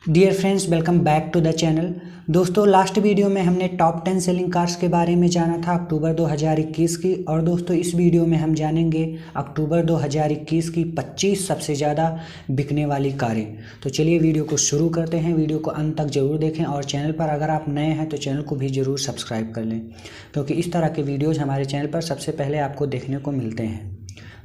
Dear friends, welcome back to the channel. दोस्तों, last video में हमने टॉप 10 सेलिंग कार्स के बारे में जाना था अक्टूबर 2021 की। और दोस्तों, इस वीडियो में हम जानेंगे अक्टूबर 2021 की 25 सबसे ज़्यादा बिकने वाली कारें। तो चलिए वीडियो को शुरू करते हैं। वीडियो को अंत तक जरूर देखें और चैनल पर अगर आप नए हैं तो चैनल को भी ज़रूर सब्सक्राइब कर लें, क्योंकि इस तरह के वीडियोज़ हमारे चैनल पर सबसे पहले आपको देखने को मिलते हैं।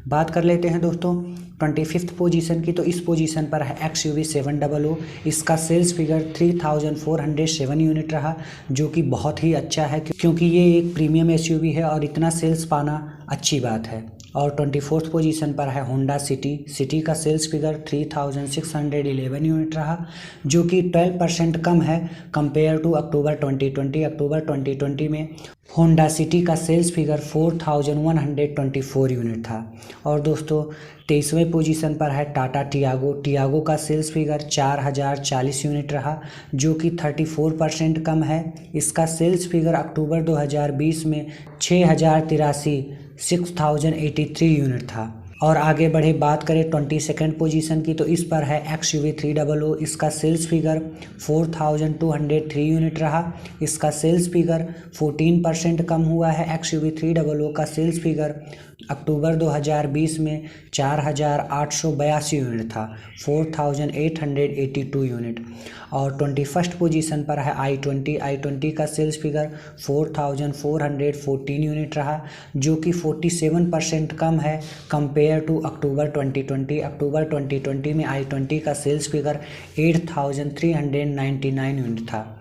बात कर लेते हैं दोस्तों 25th पोजीशन की। तो इस पोजीशन पर है XUV 700। इसका सेल्स फिगर 3407 यूनिट रहा, जो कि बहुत ही अच्छा है, क्योंकि ये एक प्रीमियम SUV है और इतना सेल्स पाना अच्छी बात है। और 24th पोजीशन पर है होंडा सिटी का सेल्स फिगर 3611 यूनिट रहा, जो कि 12% कम है कंपेयर टू अक्टूबर 2020। अक्टूबर 2020 में होंडा सिटी का सेल्स फिगर 4124 यूनिट था। और दोस्तों 23वें पोजीशन पर है टाटा टियागो का सेल्स फिगर 4040 यूनिट रहा, जो कि 34% कम है। इसका सेल्स फिगर अक्टूबर 2020 में 6083 यूनिट था। और आगे बढ़े बात करें 22nd पोजीशन की, तो इस पर है XUV 300। इसका सेल्स फिगर 4203 यूनिट रहा। इसका सेल्स फिगर 14% कम हुआ है। XUV 300 का सेल्स फिगर अक्टूबर 2020 में 4882 यूनिट था, 4882 यूनिट। और 21st पोजीशन पर है i20 का सेल्स फिगर 4414 यूनिट रहा, जो कि 47% कम है कंपेयर टू अक्टूबर 2020। अक्टूबर 2020 में i20 का सेल्स फिगर 8399 यूनिट था।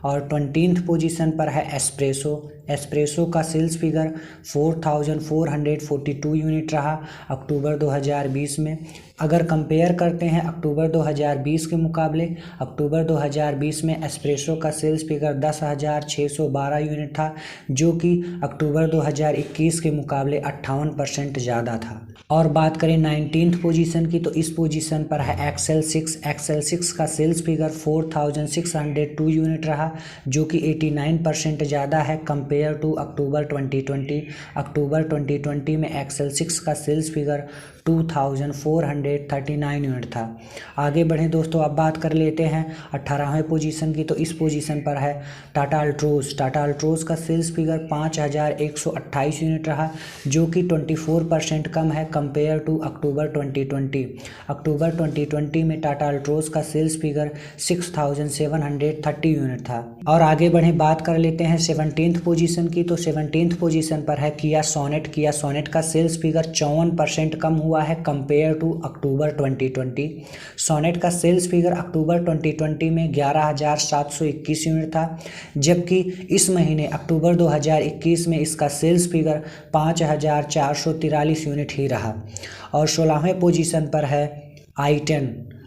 और 20th पोजीशन पर है एस्प्रेसो का सेल्स फिगर 4442 यूनिट रहा अक्टूबर 2020 में। अगर कंपेयर करते हैं अक्टूबर 2020 के मुकाबले, अक्टूबर 2020 में एस्प्रेसो का सेल्स फिगर 10,612 यूनिट था, जो कि अक्टूबर 2021 के मुकाबले 58% ज़्यादा था। और बात करें 19th पोजीशन की, तो इस पोजीशन पर है XL6 का सेल्स फिगर 4602 यूनिट रहा, जो कि 89% ज़्यादा है कंपेयर टू अक्टूबर 2020। अक्टूबर 2020 में XL6 का सेल्स फिगर 2439 यूनिट था। आगे बढ़ें दोस्तों, अब बात कर लेते हैं 18वें पोजीशन की। तो इस पोजीशन पर है टाटा अल्ट्रोज का सेल्स फिगर 5128 यूनिट रहा, जो कि 24% कम है कंपेयर टू अक्टूबर 2020। अक्टूबर 2020 में टाटा अल्ट्रोज का सेल्स फिगर 6730 यूनिट था। और आगे बढ़ें, बात कर लेते हैं 17th पोजीशन की। तो 17th पोजीशन पर है किया सोनेट का सेल्स फिगर 54% कम हुआ है कंपेयर टू अक्टूबर 2020। सोनेट का सेल्स फिगर अक्टूबर 2020 में 11721 यूनिट था, जबकि इस महीने अक्टूबर 2021 में इसका सेल्स फिगर 5443 यूनिट ही रहा। और 16वें पोजीशन पर है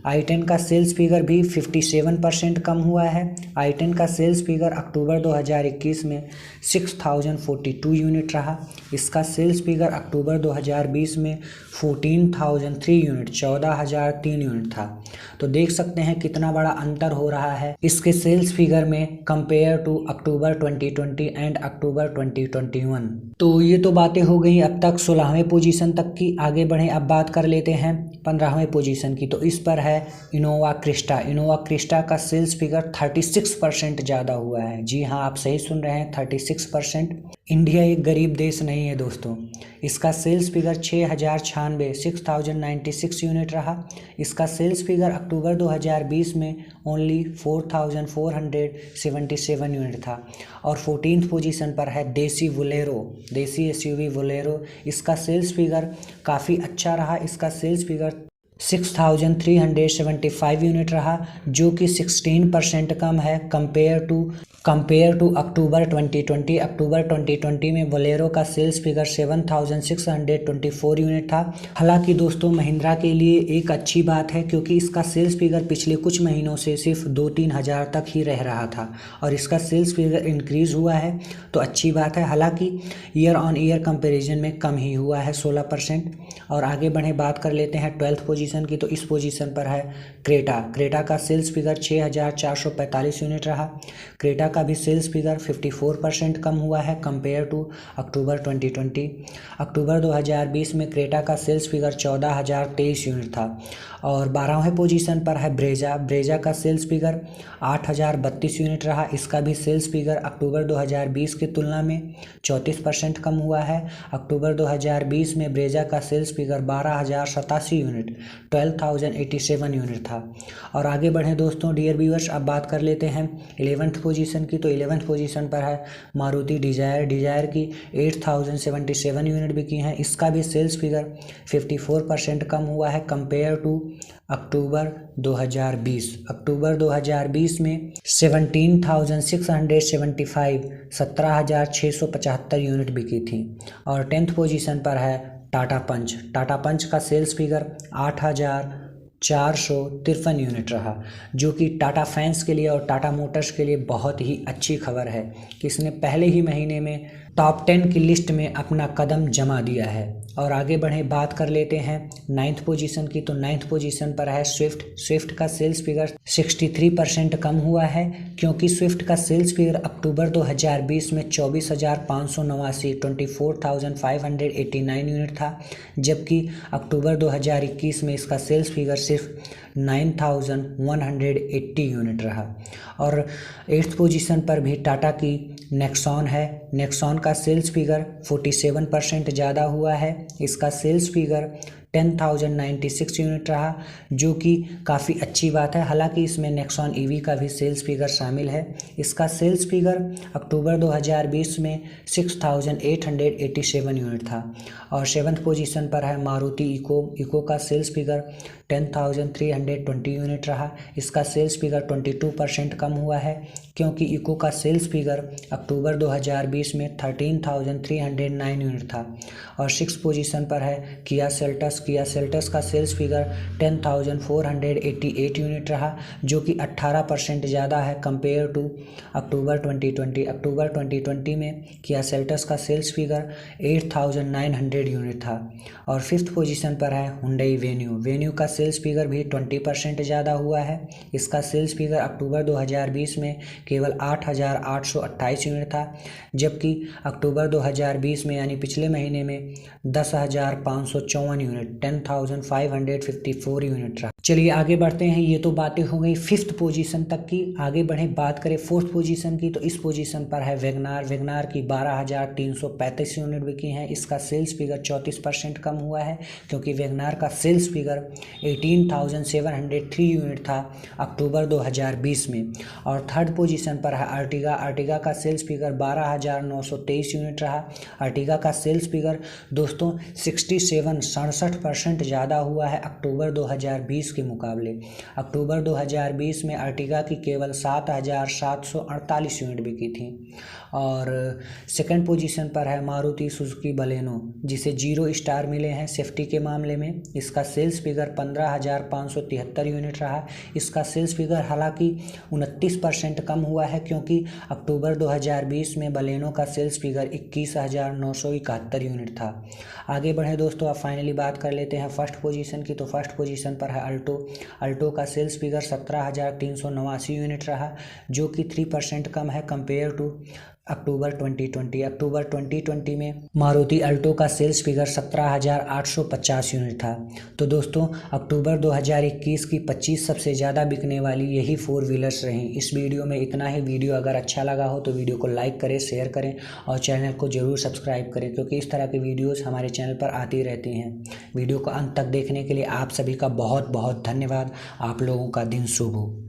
i10 का सेल्स फिगर भी 57% कम हुआ है। i10 का सेल्स फिगर अक्टूबर 2021 में 6042 यूनिट रहा। इसका सेल्स फिगर अक्टूबर 2020 में 14003 यूनिट 14003 यूनिट था। तो देख सकते हैं कितना बड़ा अंतर हो रहा है इसके सेल्स फिगर में compare to October 2020 and October 2021। तो ये तो बातें हो गई अब तक 16वें पोजीशन तक की। आगे बढ़ें, अब बात कर लेते हैं 15वें पोजीशन की। तो इस पर है इनोवा क्रिस्टा का सेल्स फिगर 36% ज़्यादा हुआ है। जी हाँ, आप सही सुन रहे हैं, 36%। इंडिया एक गरीब देश नहीं है दोस्तों। इसका सेल्स फिगर 6096 यूनिट रहा। इसका सेल्स फिगर अक्टूबर 2020 में ओनली 4477 यूनिट था। और 14th पोजीशन पर है देसी SUV बोलेरो। इसका सेल्स फिगर काफ़ी अच्छा रहा। इसका सेल्स फिगर 6375 यूनिट रहा, जो कि 16% कम है कंपेयर टू अक्टूबर 2020। अक्टूबर 2020 में बोलेरो का सेल्स फिगर 7624 यूनिट था। हालांकि दोस्तों महिंद्रा के लिए एक अच्छी बात है, क्योंकि इसका सेल्स फिगर पिछले कुछ महीनों से सिर्फ 2-3 हज़ार तक ही रह रहा था और इसका सेल्स फिगर इंक्रीज़ हुआ है, तो अच्छी बात है। हालांकि ईयर ऑन ईयर कंपेरिजन में कम ही हुआ है 16%। और आगे बढ़े, बात कर लेते हैं 12th पोजीशन पोजीशन की, तो इस पोजीशन पर है क्रेटा का सेल्स फिगर 6445 यूनिट रहा। क्रेटा का भी सेल्स फिगर 54% कम हुआ है कंपेयर टू अक्टूबर 2020। अक्टूबर 2020 में क्रेटा का सेल्स फिगर 14023 यूनिट था। और 12वें पोजीशन पर है ब्रेजा का सेल्स फिगर 8032 यूनिट रहा। इसका भी सेल्स फिगर अक्टूबर 2020 की तुलना में 34% कम हुआ है। अक्टूबर 2020 में ब्रेजा का सेल्स फिगर 12087 यूनिट 12087 यूनिट था। और आगे बढ़ें दोस्तों डियर व्यूअर्स, अब बात कर लेते हैं 11th पोजीशन की। तो 11th पोजीशन पर है मारुति डिजायर की 8077 यूनिट बिकी हैं। इसका भी सेल्स फिगर 54% कम हुआ है कंपेयर टू अक्टूबर 2020। अक्टूबर 2020 में 17,675 17,675 यूनिट बिकी थी। और 10th पोजीशन पर है टाटा पंच का सेल्स फिगर 8,453 यूनिट रहा, जो कि टाटा फैंस के लिए और टाटा मोटर्स के लिए बहुत ही अच्छी खबर है कि इसने पहले ही महीने में टॉप 10 की लिस्ट में अपना कदम जमा दिया है। और आगे बढ़ें, बात कर लेते हैं 9th पोजीशन की। तो 9th पोजीशन पर है स्विफ्ट का सेल्स फिगर 63% कम हुआ है, क्योंकि स्विफ्ट का सेल्स फिगर अक्टूबर 2020 में 24,589 24,589 यूनिट था, जबकि अक्टूबर 2021 में इसका सेल्स फिगर सिर्फ 9,180 यूनिट रहा। और 8th पोजीशन पर भी टाटा की नेक्सॉन है। नेक्सॉन का सेल्स फिगर 47% ज़्यादा हुआ है। इसका सेल्स फिगर 10,096 यूनिट रहा, जो कि काफ़ी अच्छी बात है। हालांकि इसमें नेक्सॉन ईवी का भी सेल्स फिगर शामिल है। इसका सेल्स फिगर अक्टूबर 2020 में 6,887 यूनिट था। और 7th पोजीशन पर है मारुति इको का सेल्स फिगर 10,320 यूनिट रहा। इसका सेल्स फिगर 22% कम हुआ है, क्योंकि इको का सेल्स फिगर अक्टूबर 2020 में 13,309 यूनिट था। और 6th पोजीशन पर है किया सेल्टस का सेल्स फिगर 10,488 यूनिट रहा, जो कि 18% ज़्यादा है कंपेयर टू अक्टूबर 2020। अक्टूबर 2020 में किया सेल्टस का सेल्स फिगर 8,900 यूनिट था। और 5th पोजीशन पर है हुंडई वेन्यू का सेल्स फिगर भी 20% ज़्यादा हुआ है। इसका सेल्स फिगर अक्टूबर 2020 में केवल 8,828 यूनिट था, जबकि अक्टूबर 2020 में यानी पिछले महीने में 10,554 यूनिट 10,554 यूनिट रहा। चलिए आगे बढ़ते हैं। ये तो बातें हो गई 5th पोजीशन तक की। आगे बढ़ें, बात करें 4th पोजीशन की। तो इस पोजीशन पर है वेगनार की 12,335 यूनिट बिकी हैं। इसका सेल्स फिगर 34% कम हुआ है, क्योंकि वेगनार का सेल्स फिगर 18,703 यूनिट था अक्टूबर 2020 में। और 3rd पोजीशन पर है अर्टिगा का सेल्स फिगर 12,923 यूनिट रहा। अर्टिगा का सेल्स फिगर दोस्तों 67% ज़्यादा हुआ है अक्टूबर 2020 के मुकाबले। अक्टूबर 2020 में अर्टिगा की केवल 7,748 यूनिट बिकी थी। और 2nd पोजीशन पर है मारुति सुजुकी बलेनो, जिसे 0 स्टार मिले हैं सेफ्टी के मामले में। इसका सेल्स फिगर 15,573 यूनिट रहा। इसका सेल्स फिगर हालांकि 29% कम हुआ है, क्योंकि अक्टूबर 2020 में बलेनो का सेल्स फिगर 21,971 यूनिट था। आगे बढ़े दोस्तों, अब फाइनली बात कर लेते हैं 1st पोजीशन की। तो 1st पोजीशन पर है अल्टो का सेल्स फिगर 17,389 यूनिट रहा, जो कि 3% कम है कंपेयर टू अक्टूबर 2020। अक्टूबर 2020 में मारुति अल्टो का सेल्स फिगर 17,850 यूनिट था। तो दोस्तों अक्टूबर 2021 की 25 सबसे ज़्यादा बिकने वाली यही 4 व्हीलर्स रहीं। इस वीडियो में इतना ही। वीडियो अगर अच्छा लगा हो तो वीडियो को लाइक करें, शेयर करें और चैनल को ज़रूर सब्सक्राइब करें, क्योंकि इस तरह की वीडियोज़ हमारे चैनल पर आती रहती हैं। वीडियो को अंत तक देखने के लिए आप सभी का बहुत बहुत धन्यवाद। आप लोगों का दिन शुभ हो।